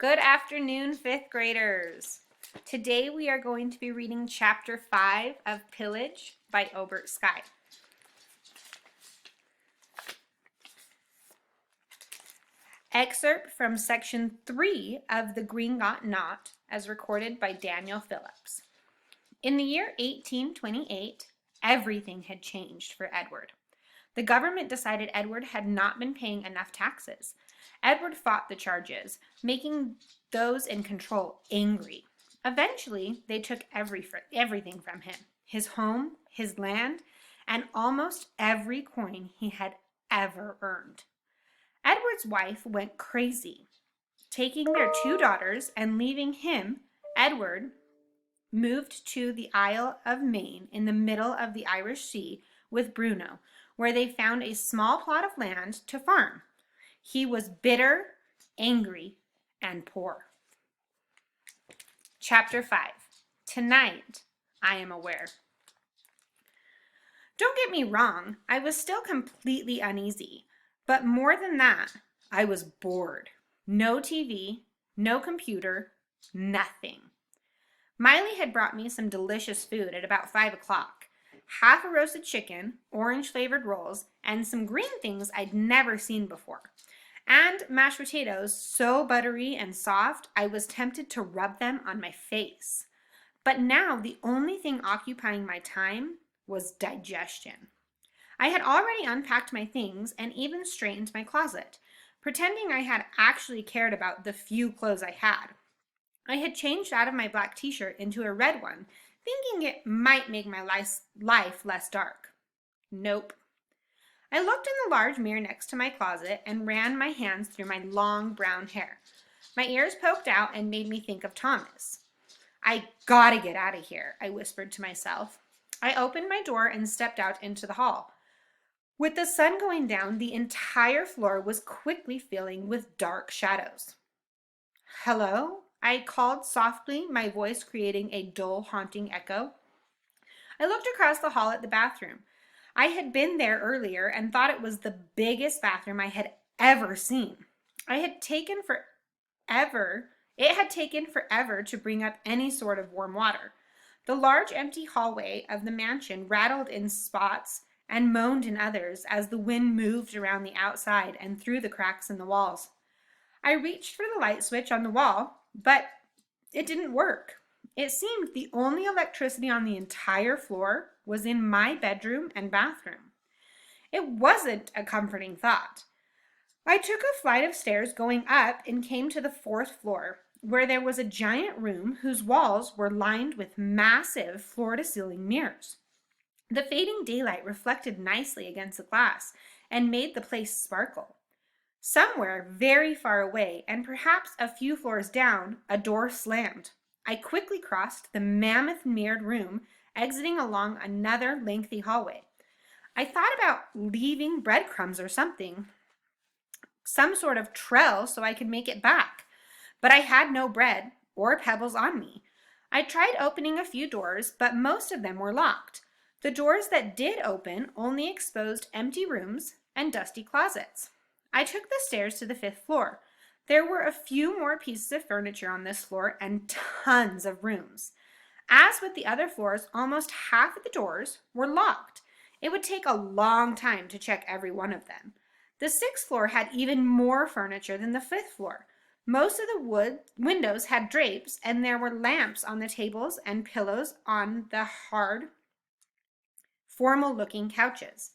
Good afternoon, fifth graders. Today we are going to be reading chapter 5 of Pillage by Obert Sky. Excerpt from section 3 of The Green Got Not, as recorded by Daniel Phillips. In the year 1828, everything had changed for Edward. The government decided Edward had not been paying enough taxes. Edward fought the charges, making those in control angry. Eventually, they took everything from him, his home, his land, and almost every coin he had ever earned. Edward's wife went crazy. Taking their 2 daughters and leaving him, Edward moved to the Isle of Man in the middle of the Irish Sea with Bruno, where they found a small plot of land to farm. He was bitter, angry, and poor. Chapter 5. Tonight, I am aware. Don't get me wrong, I was still completely uneasy. But more than that, I was bored. No TV, no computer, nothing. Miley had brought me some delicious food at about 5 o'clock. Half a roasted chicken, orange-flavored rolls, and some green things I'd never seen before. And mashed potatoes so buttery and soft, I was tempted to rub them on my face. But now the only thing occupying my time was digestion. I had already unpacked my things and even straightened my closet, pretending I had actually cared about the few clothes I had. I had changed out of my black t-shirt into a red one, thinking it might make my life less dark. Nope. I looked in the large mirror next to my closet and ran my hands through my long brown hair. My ears poked out and made me think of Thomas. I gotta get out of here, I whispered to myself. I opened my door and stepped out into the hall. With the sun going down, the entire floor was quickly filling with dark shadows. Hello? I called softly, my voice creating a dull, haunting echo. I looked across the hall at the bathroom. I had been there earlier and thought it was the biggest bathroom I had ever seen. It had taken forever to bring up any sort of warm water. The large empty hallway of the mansion rattled in spots and moaned in others as the wind moved around the outside and through the cracks in the walls. I reached for the light switch on the wall, but it didn't work. It seemed the only electricity on the entire floor was in my bedroom and bathroom. It wasn't a comforting thought. I took a flight of stairs going up and came to the 4th floor, where there was a giant room whose walls were lined with massive floor-to-ceiling mirrors. The fading daylight reflected nicely against the glass and made the place sparkle. Somewhere very far away, and perhaps a few floors down, a door slammed. I quickly crossed the mammoth mirrored room, exiting along another lengthy hallway. I thought about leaving breadcrumbs or something, some sort of trail so I could make it back. But I had no bread or pebbles on me. I tried opening a few doors, but most of them were locked. The doors that did open only exposed empty rooms and dusty closets. I took the stairs to the 5th floor. There were a few more pieces of furniture on this floor and tons of rooms. As with the other floors, almost half of the doors were locked. It would take a long time to check every one of them. The 6th floor had even more furniture than the 5th floor. Most of the windows had drapes, and there were lamps on the tables and pillows on the hard, formal-looking couches.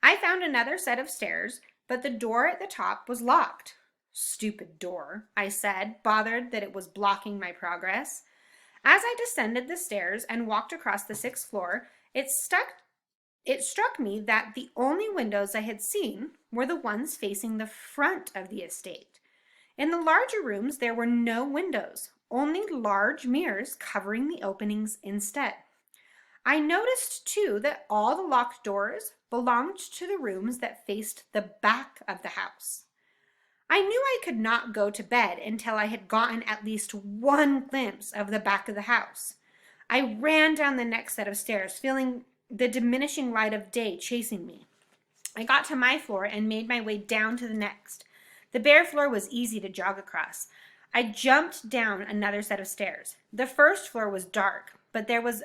I found another set of stairs, but the door at the top was locked. Stupid door, I said, bothered that it was blocking my progress. As I descended the stairs and walked across the 6th floor, it struck me that the only windows I had seen were the ones facing the front of the estate. In the larger rooms, there were no windows, only large mirrors covering the openings instead. I noticed, too, that all the locked doors belonged to the rooms that faced the back of the house. I knew I could not go to bed until I had gotten at least one glimpse of the back of the house. I ran down the next set of stairs, feeling the diminishing light of day chasing me. I got to my floor and made my way down to the next. The bare floor was easy to jog across. I jumped down another set of stairs. The first floor was dark, but there was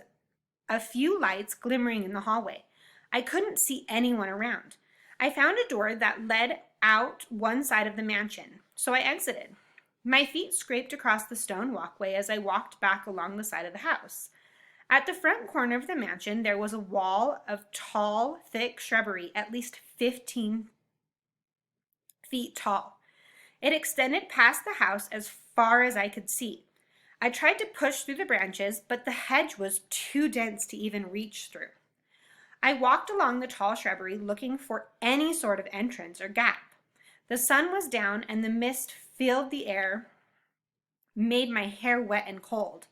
a few lights glimmering in the hallway. I couldn't see anyone around. I found a door that led out one side of the mansion, so I exited. My feet scraped across the stone walkway as I walked back along the side of the house. At the front corner of the mansion, there was a wall of tall, thick shrubbery, at least 15 feet tall. It extended past the house as far as I could see. I tried to push through the branches, but the hedge was too dense to even reach through. I walked along the tall shrubbery looking for any sort of entrance or gap. The sun was down and the mist filled the air, made my hair wet and cold.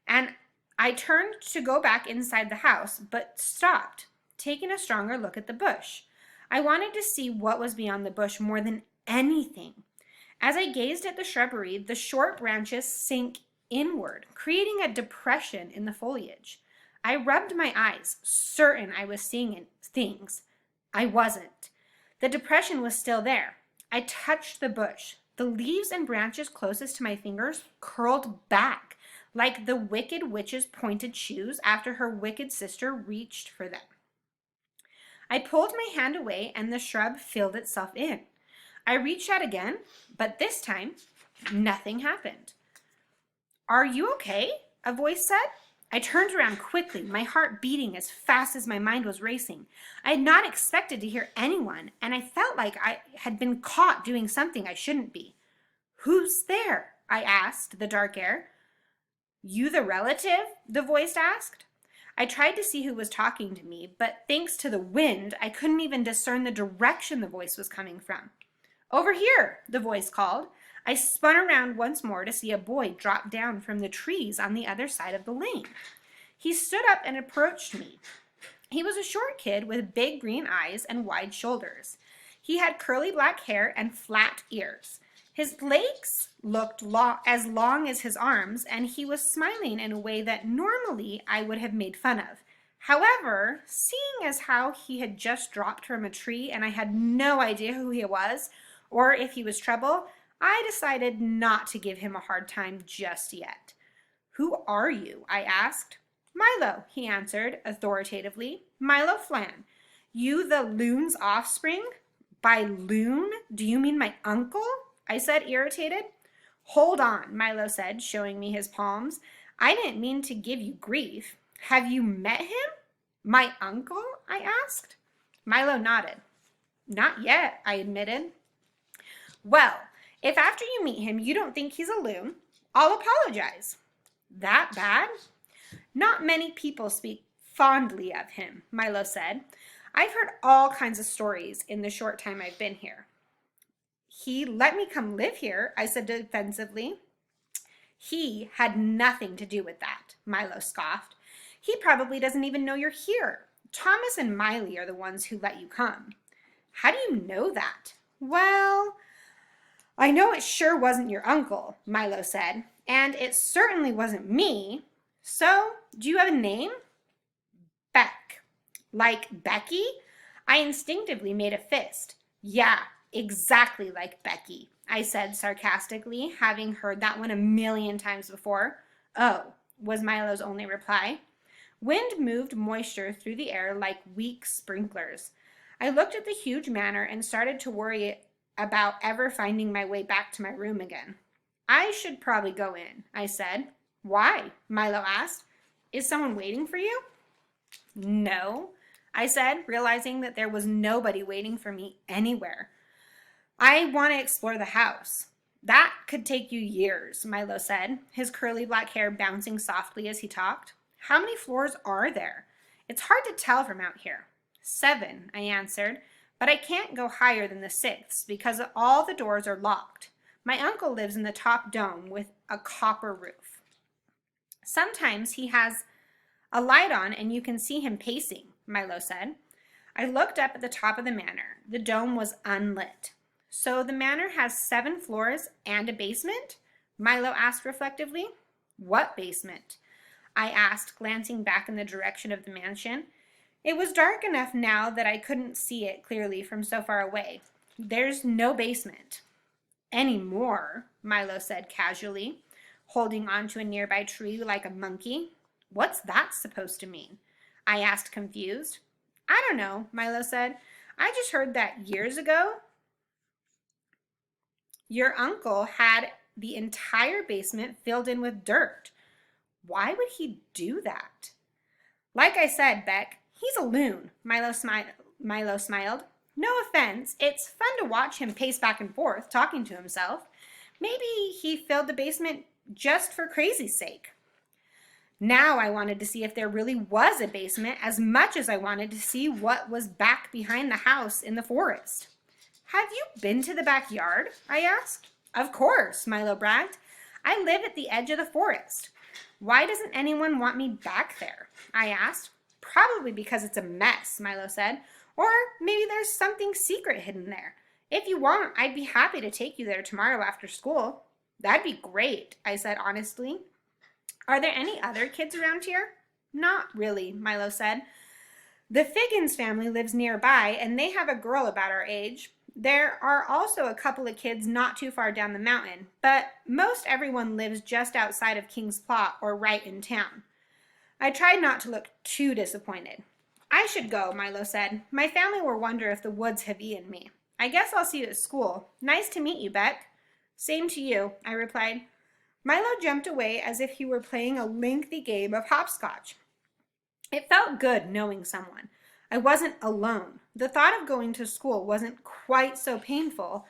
And I turned to go back inside the house, but stopped, taking a stronger look at the bush. I wanted to see what was beyond the bush more than anything. As I gazed at the shrubbery, the short branches sank inward, creating a depression in the foliage. I rubbed my eyes, certain I was seeing things. I wasn't. The depression was still there. I touched the bush. The leaves and branches closest to my fingers curled back, like the wicked witch's pointed shoes after her wicked sister reached for them. I pulled my hand away and the shrub filled itself in. I reached out again, but this time, nothing happened. "Are you okay?" a voice said. I turned around quickly, my heart beating as fast as my mind was racing. I had not expected to hear anyone, and I felt like I had been caught doing something I shouldn't be. "Who's there?" I asked the dark air. "You the relative?" the voice asked. I tried to see who was talking to me, but thanks to the wind, I couldn't even discern the direction the voice was coming from. "Over here," the voice called. I spun around once more to see a boy drop down from the trees on the other side of the lane. He stood up and approached me. He was a short kid with big green eyes and wide shoulders. He had curly black hair and flat ears. His legs looked as long as his arms, and he was smiling in a way that normally I would have made fun of. However, seeing as how he had just dropped from a tree and I had no idea who he was or if he was trouble, I decided not to give him a hard time just yet. "Who are you?" I asked. "Milo," he answered authoritatively. "Milo Flan. You the loon's offspring?" "By loon, do you mean my uncle?" I said, irritated. "Hold on," Milo said, showing me his palms. "I didn't mean to give you grief. Have you met him?" "My uncle?" I asked. Milo nodded. "Not yet," I admitted. "Well, if after you meet him you don't think he's a loon, I'll apologize." "That bad?" "Not many people speak fondly of him," Milo said. "I've heard all kinds of stories in the short time I've been here." "He let me come live here," I said defensively. "He had nothing to do with that," Milo scoffed. "He probably doesn't even know you're here. Thomas and Miley are the ones who let you come." "How do you know that?" "Well, I know it sure wasn't your uncle," Milo said, "and it certainly wasn't me. So, do you have a name?" "Beck." "Like Becky?" I instinctively made a fist. "Yeah, exactly like Becky," I said sarcastically, having heard that one a million times before. "Oh," was Milo's only reply. Wind moved moisture through the air like weak sprinklers. I looked at the huge manor and started to worry about ever finding my way back to my room again. "I should probably go in," I said. "Why?" Milo asked. "Is someone waiting for you?" "No," I said, realizing that there was nobody waiting for me anywhere. "I want to explore the house." "That could take you years," Milo said, his curly black hair bouncing softly as he talked. "How many floors are there? It's hard to tell from out here." "7," I answered, "but I can't go higher than the 6th because all the doors are locked. My uncle lives in the top dome with a copper roof. Sometimes he has a light on and you can see him pacing," Milo said. I looked up at the top of the manor. The dome was unlit. "So the manor has 7 floors and a basement?" Milo asked reflectively. "What basement?" I asked, glancing back in the direction of the mansion. It was dark enough now that I couldn't see it clearly from so far away. "There's no basement." Anymore, Milo said casually, holding onto a nearby tree like a monkey. What's that supposed to mean? I asked, confused. I don't know, Milo said. I just heard that years ago, your uncle had the entire basement filled in with dirt. Why would he do that? Like I said, Beck, he's a loon, Milo smiled. No offense, it's fun to watch him pace back and forth, talking to himself. Maybe he filled the basement just for crazy's sake. Now I wanted to see if there really was a basement as much as I wanted to see what was back behind the house in the forest. Have you been to the backyard? I asked. Of course, Milo bragged. I live at the edge of the forest. Why doesn't anyone want me back there? I asked. Probably because it's a mess, Milo said. Or maybe there's something secret hidden there. If you want, I'd be happy to take you there tomorrow after school. That'd be great, I said honestly. Are there any other kids around here? Not really, Milo said. The Figgins family lives nearby, and they have a girl about our age. There are also a couple of kids not too far down the mountain, but most everyone lives just outside of King's Plot or right in town. I tried not to look too disappointed. I should go, Milo said. My family will wonder if the woods have eaten me. I guess I'll see you at school. Nice to meet you, Beck. Same to you, I replied. Milo jumped away as if he were playing a lengthy game of hopscotch. It felt good knowing someone. I wasn't alone. The thought of going to school wasn't quite so painful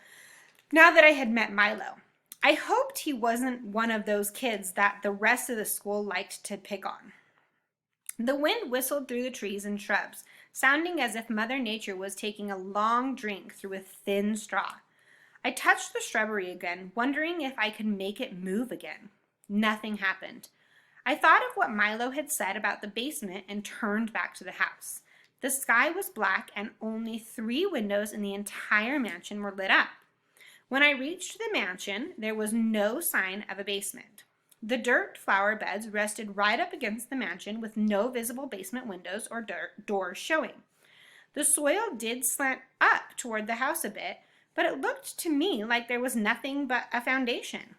now that I had met Milo. I hoped he wasn't one of those kids that the rest of the school liked to pick on. The wind whistled through the trees and shrubs, sounding as if Mother Nature was taking a long drink through a thin straw. I touched the shrubbery again, wondering if I could make it move again. Nothing happened. I thought of what Milo had said about the basement and turned back to the house. The sky was black and only 3 windows in the entire mansion were lit up. When I reached the mansion, there was no sign of a basement. The dirt flower beds rested right up against the mansion with no visible basement windows or doors showing. The soil did slant up toward the house a bit, but it looked to me like there was nothing but a foundation.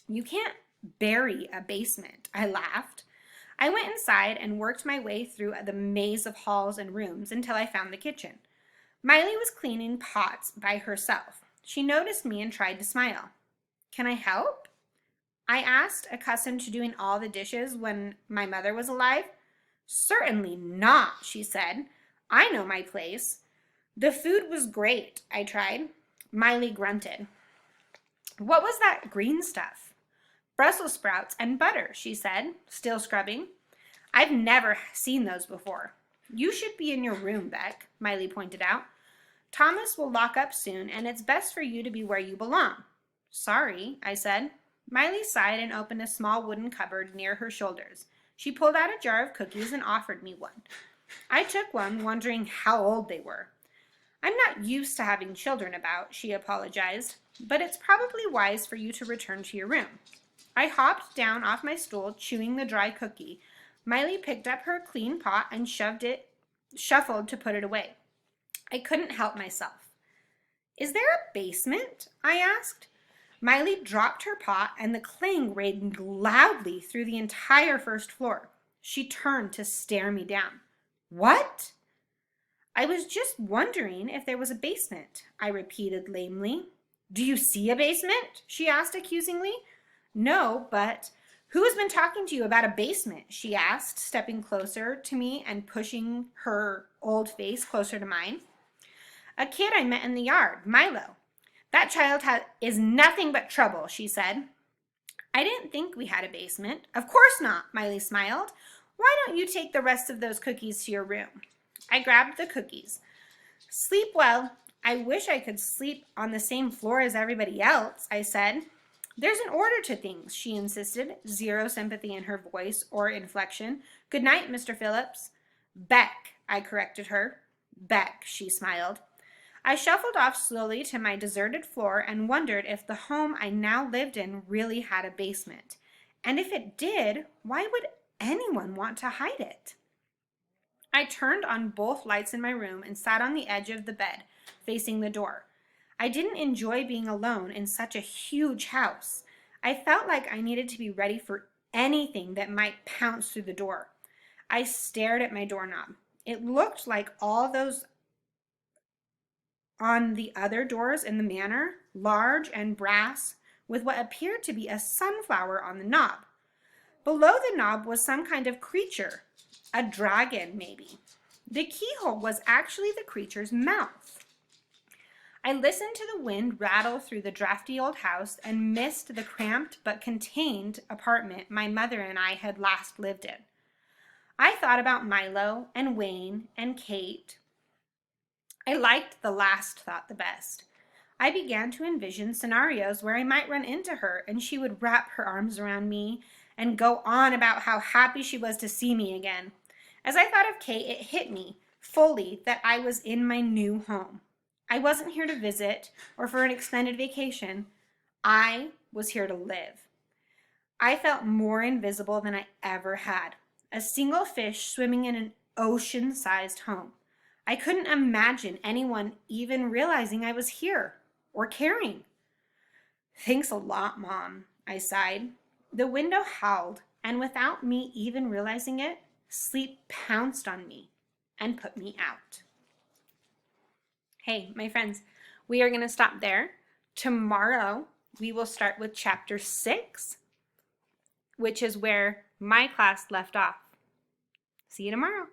You can't bury a basement, I laughed. I went inside and worked my way through the maze of halls and rooms until I found the kitchen. Miley was cleaning pots by herself. She noticed me and tried to smile. Can I help? I asked, accustomed to doing all the dishes when my mother was alive. Certainly not, she said. I know my place. The food was great, I tried. Miley grunted. What was that green stuff? Brussels sprouts and butter, she said, still scrubbing. I've never seen those before. You should be in your room, Beck, Miley pointed out. Thomas will lock up soon, and it's best for you to be where you belong. Sorry, I said. Miley sighed and opened a small wooden cupboard near her shoulders. She pulled out a jar of cookies and offered me one. I took one, wondering how old they were. I'm not used to having children about, she apologized, but it's probably wise for you to return to your room. I hopped down off my stool, chewing the dry cookie. Miley picked up her clean pot and shuffled to put it away. I couldn't help myself. Is there a basement? I asked. Miley dropped her pot and the clang rang loudly through the entire first floor. She turned to stare me down. What? I was just wondering if there was a basement, I repeated lamely. Do you see a basement? She asked accusingly. No, but who has been talking to you about a basement? She asked, stepping closer to me and pushing her old face closer to mine. A kid I met in the yard, Milo. That child is nothing but trouble, she said. I didn't think we had a basement. Of course not, Miley smiled. Why don't you take the rest of those cookies to your room? I grabbed the cookies. Sleep well. I wish I could sleep on the same floor as everybody else, I said. There's an order to things, she insisted, zero sympathy in her voice or inflection. Good night, Mr. Phillips. Beck, I corrected her. Beck, she smiled. I shuffled off slowly to my deserted floor and wondered if the home I now lived in really had a basement. And if it did, why would anyone want to hide it? I turned on both lights in my room and sat on the edge of the bed, facing the door. I didn't enjoy being alone in such a huge house. I felt like I needed to be ready for anything that might pounce through the door. I stared at my doorknob. It looked like all those on the other doors in the manor, large and brass, with what appeared to be a sunflower on the knob. Below the knob was some kind of creature, a dragon maybe. The keyhole was actually the creature's mouth. I listened to the wind rattle through the drafty old house and missed the cramped but contained apartment my mother and I had last lived in. I thought about Milo and Wayne and Kate. I liked the last thought the best. I began to envision scenarios where I might run into her and she would wrap her arms around me and go on about how happy she was to see me again. As I thought of Kate, it hit me fully that I was in my new home. I wasn't here to visit or for an extended vacation. I was here to live. I felt more invisible than I ever had. A single fish swimming in an ocean-sized home. I couldn't imagine anyone even realizing I was here or caring. Thanks a lot, Mom, I sighed. The window howled, and without me even realizing it, sleep pounced on me and put me out. Hey, my friends, we are going to stop there. Tomorrow, we will start with chapter 6, which is where my class left off. See you tomorrow.